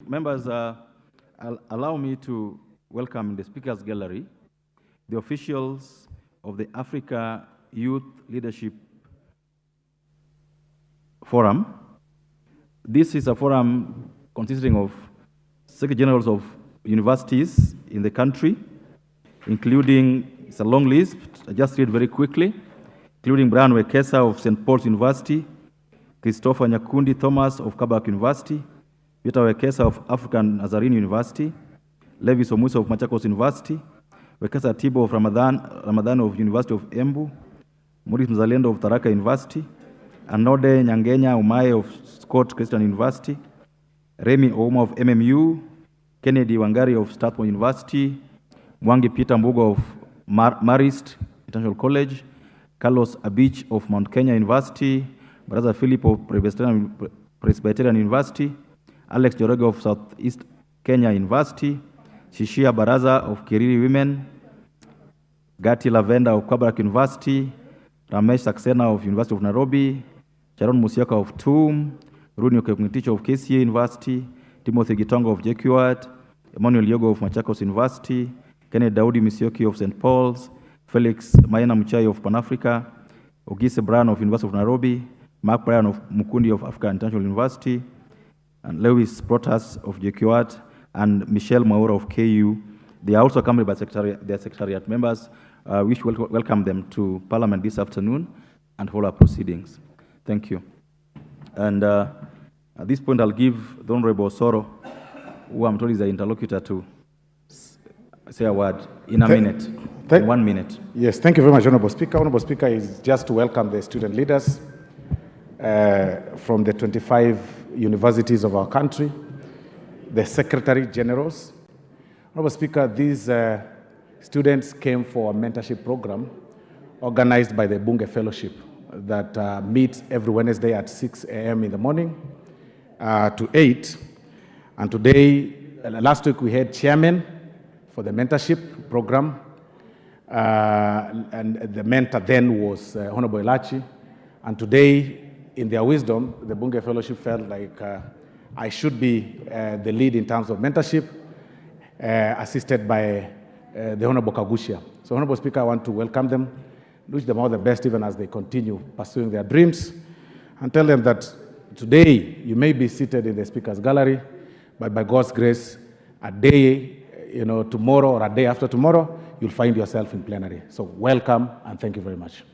Members, allow me to welcome in the Speakers Gallery the officials of the Africa Youth Leadership Forum. This is a forum consisting of Secretary Generals of universities in the country, including, it's a long list, I just read very quickly, including Brian Wekesa of St. Paul's University, Christopher Nyakundi Thomas of Kabak University, Peter Wekesa of African Nazarene University, Levis Omusa of Machakos University, Wekesa Tibo of Ramadan of University of Embu, Maurice Mzalendo of Taraka University, Anode Nyangenya Umaye of Scott Christian University, Remy Ouma of MMU, Kennedy Wangari of Strathmore University, Mwangi Peter Mbugo of Marist International College, Carlos Abich of Mount Kenya University, Brother Philip of Presbyterian University, Alex Jorego of Southeast Kenya University, Shishia Baraza of Kiriri Women, Gati Lavenda of Kabarak University, Ramesh Saxena of University of Nairobi, Sharon Musiaka of TUM, Runi Okemuticho of KCA University, Timothy Gitongo of JQAT, Emmanuel Yogo of Machakos University, Kenneth Daudi Misioki of St. Paul's, Felix Maina Muchai of Pan-Africa, Ogise Brown of University of Nairobi, Mark Bryan of Mukundi of Africa International University, and Lewis Protas of JQAT, and Michelle Maura of KU. They are also accompanied by their secretariat members. We wish to welcome them to Parliament this afternoon and hold our proceedings. Thank you. And at this point, I'll give the Honorable Soro, who I'm told is the interlocutor, to say a word in a minute, in 1 minute. Yes, thank you very much, Honorable Speaker. Honorable Speaker, is just to welcome the student leaders from the 25 universities of our country, the Secretary Generals. Honorable Speaker, these students came for a mentorship program organized by the Bunge Fellowship that meets every Wednesday at 6 a.m. in the morning to 8. And today, last week we had chairman for the mentorship program, and the mentor then was Honorable Elachi. And today, in their wisdom, the Bunge Fellowship felt like I should be the lead in terms of mentorship, assisted by the Honorable Kagushia. So, Honorable Speaker, I want to welcome them, wish them all the best even as they continue pursuing their dreams, and tell them that today you may be seated in the Speaker's Gallery, but by God's grace, a day, tomorrow or a day after tomorrow, you'll find yourself in plenary. So welcome and thank you very much.